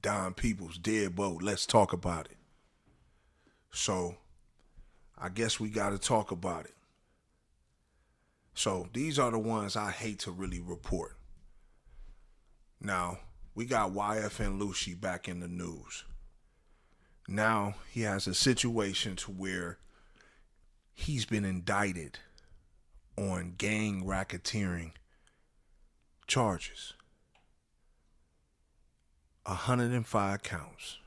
Don Peoples, Deadbolt. Let's talk about it. So, I guess we got to talk about it. So, these are the ones I hate to really report. Now, we got YFN Lucci back in the news. Now, he has a situation to where he's been indicted on gang racketeering charges. 105 counts.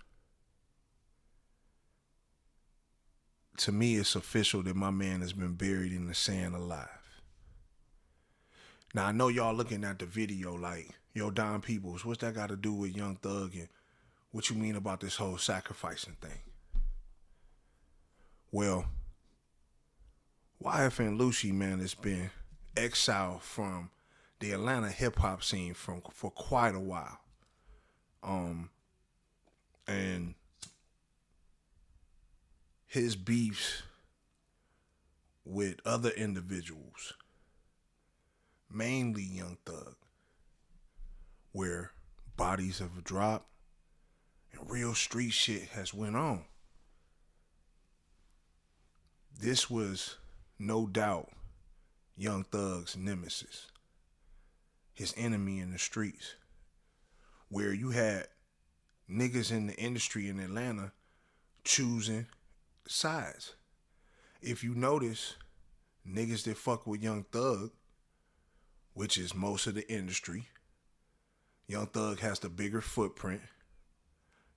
To me, it's official that my man has been buried in the sand alive. Now, I know y'all looking at the video like, yo, Don Peoples, what's that got to do with Young Thug and what you mean about this whole sacrificing thing? Well, YFN Lucci, man, has been exiled from the Atlanta hip-hop scene for quite a while. And his beefs with other individuals, mainly Young Thug, where bodies have dropped and real street shit has went on. This was no doubt Young Thug's nemesis, his enemy in the streets, where you had niggas in the industry in Atlanta choosing sides. If you notice, niggas that fuck with Young Thug, which is most of the industry, Young Thug has the bigger footprint.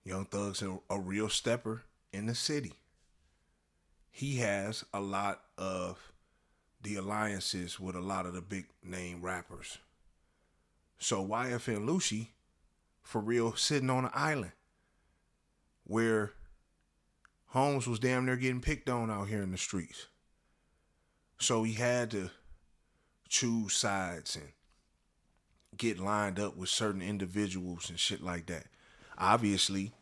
Young Thug's a real stepper in the city. He has a lot of the alliances with a lot of the big name rappers. So YFN Lucci, for real, sitting on an island where Holmes was damn near getting picked on out here in the streets. So he had to choose sides and get lined up with certain individuals and shit like that. Obviously,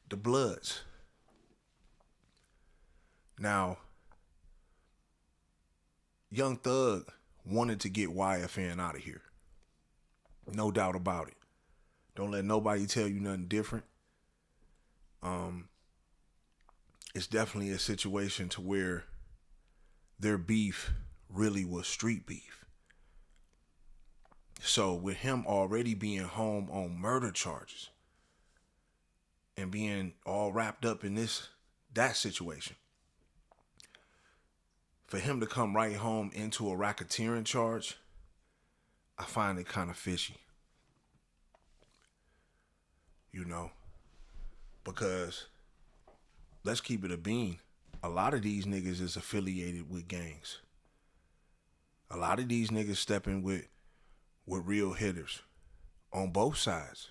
the Bloods. Now, Young Thug wanted to get YFN out of here. No doubt about it. Don't let nobody tell you nothing different. It's definitely a situation to where their beef really was street beef. So with him already being home on murder charges and being all wrapped up in that situation, for him to come right home into a racketeering charge, I find it kind of fishy. You know, because let's keep it a bean. A lot of these niggas is affiliated with gangs. A lot of these niggas stepping with real hitters on both sides.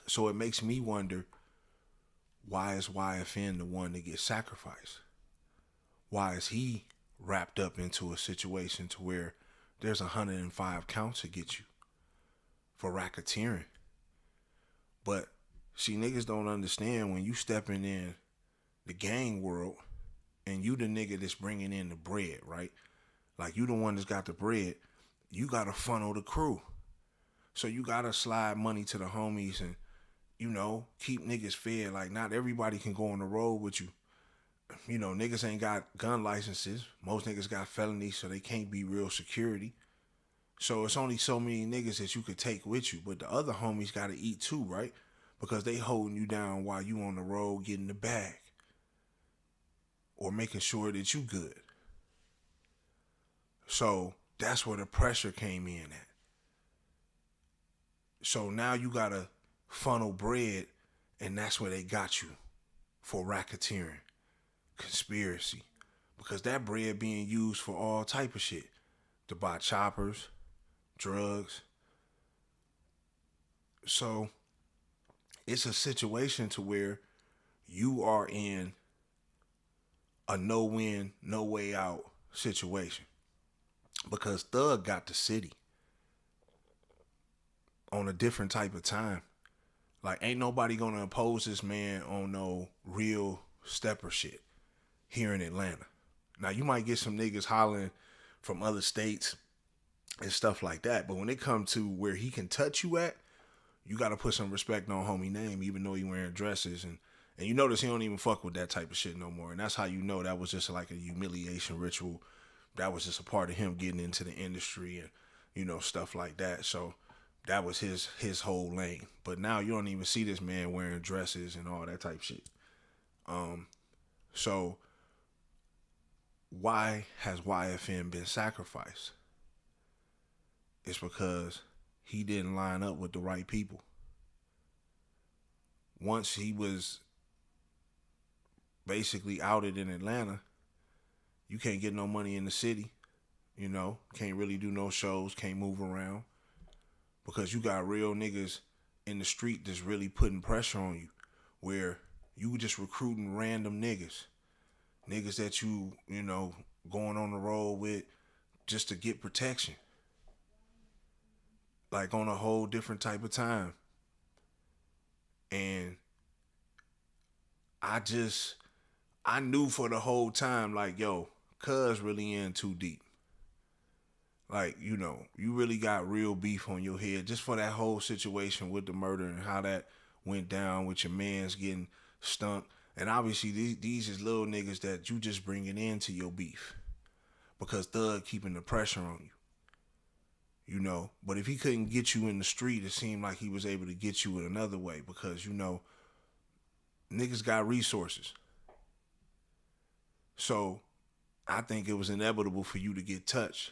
So it makes me wonder, why is YFN the one that gets sacrificed? Why is he wrapped up into a situation to where there's 105 counts to get you for racketeering? But see, niggas don't understand when you stepping in the gang world and you the nigga that's bringing in the bread, right? Like you the one that's got the bread, you got to funnel the crew. So you got to slide money to the homies and, you know, keep niggas fed. Like not everybody can go on the road with you. You know, niggas ain't got gun licenses. Most niggas got felonies, so they can't be real security. So it's only so many niggas that you could take with you. But the other homies got to eat too, right? Because they holding you down while you on the road getting the bag. Or making sure that you good. So that's where the pressure came in at. So now you got to funnel bread, and that's where they got you for racketeering, conspiracy. Because that bread being used for all type of shit. To buy choppers, drugs. So it's a situation to where you are in a no-win, no-way-out situation. Because Thug got the city on a different type of time. Like, ain't nobody gonna oppose this man on no real stepper shit here in Atlanta. Now, you might get some niggas hollering from other states and stuff like that, but when it comes to where he can touch you at, you got to put some respect on homie name, even though he wearing dresses. And you notice he don't even fuck with that type of shit no more. And that's how you know that was just like a humiliation ritual. That was just a part of him getting into the industry and, you know, stuff like that. So that was his whole lane. But now you don't even see this man wearing dresses and all that type of shit. So why has YFN been sacrificed? It's because he didn't line up with the right people. Once he was basically outed in Atlanta, you can't get no money in the city, you know, can't really do no shows, can't move around, because you got real niggas in the street that's really putting pressure on you, where you just recruiting random niggas that you know, going on the road with just to get protection. Like on a whole different type of time. And I knew for the whole time, like, yo, cuz really in too deep. Like, you know, you really got real beef on your head just for that whole situation with the murder and how that went down with your mans getting stunk. And obviously these is little niggas that you just bringing into your beef because Thug keeping the pressure on you. You know, but if he couldn't get you in the street, it seemed like he was able to get you in another way because, you know, niggas got resources. So I think it was inevitable for you to get touched.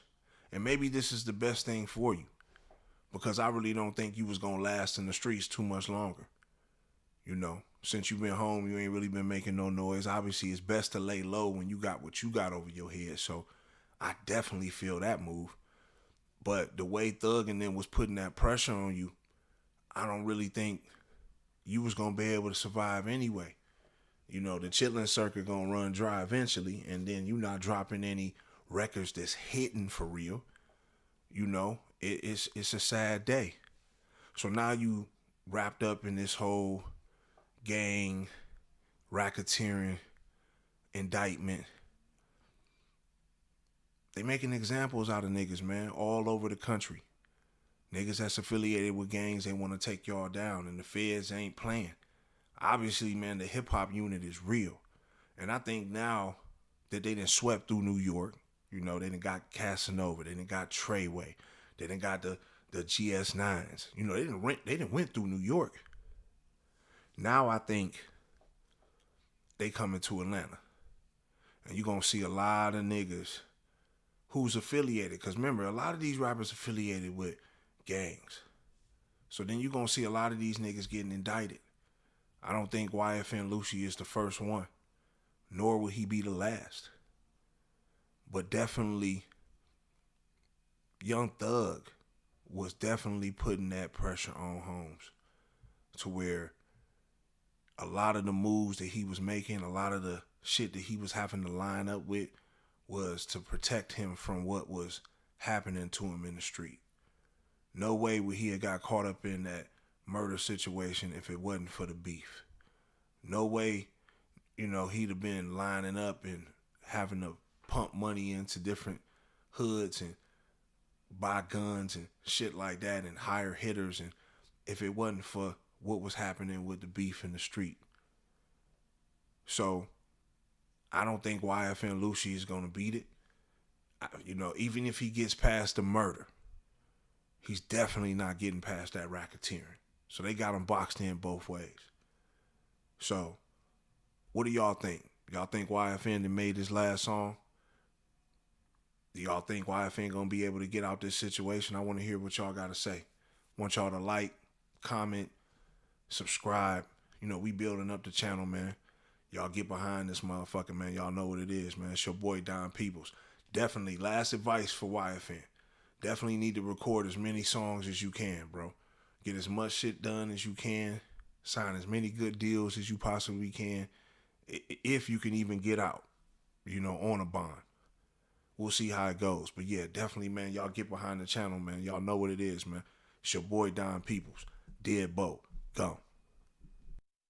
And maybe this is the best thing for you because I really don't think you was going to last in the streets too much longer. You know, since you've been home, you ain't really been making no noise. Obviously, it's best to lay low when you got what you got over your head. So I definitely feel that move. But the way Thug and them was putting that pressure on you, I don't really think you was going to be able to survive anyway. You know, the chitlin circuit going to run dry eventually, and then you not dropping any records that's hitting for real. You know, it's a sad day. So now you wrapped up in this whole gang, racketeering, indictment. They making examples out of niggas, man, all over the country. Niggas that's affiliated with gangs, they want to take y'all down, and the feds ain't playing. Obviously, man, the hip-hop unit is real. And I think now that they done swept through New York, you know, they done got Casanova, they done got Treyway, they done got the GS9s. You know, they done went through New York. Now I think they coming to Atlanta. And you're going to see a lot of niggas who's affiliated. Because remember, a lot of these rappers affiliated with gangs. So then you're going to see a lot of these niggas getting indicted. I don't think YFN Lucci is the first one. Nor will he be the last. But definitely, Young Thug was definitely putting that pressure on Holmes. To where a lot of the moves that he was making, a lot of the shit that he was having to line up with was to protect him from what was happening to him in the street. No way would he have got caught up in that murder situation if it wasn't for the beef. No way, you know, he'd have been lining up and having to pump money into different hoods and buy guns and shit like that and hire hitters, and if it wasn't for what was happening with the beef in the street. So I don't think YFN Lucci is going to beat it. You know, even if he gets past the murder, he's definitely not getting past that racketeering. So they got him boxed in both ways. So what do y'all think? Y'all think YFN made his last song? Do y'all think YFN going to be able to get out this situation? I want to hear what y'all got to say. Want y'all to like, comment, subscribe. You know, we building up the channel, man. Y'all get behind this motherfucker, man. Y'all know what it is, man. It's your boy, Don Peoples. Definitely, last advice for YFN. Definitely need to record as many songs as you can, bro. Get as much shit done as you can. Sign as many good deals as you possibly can. If you can even get out, you know, on a bond. We'll see how it goes. But yeah, definitely, man, y'all get behind the channel, man. Y'all know what it is, man. It's your boy, Don Peoples. Deadbolt. Go.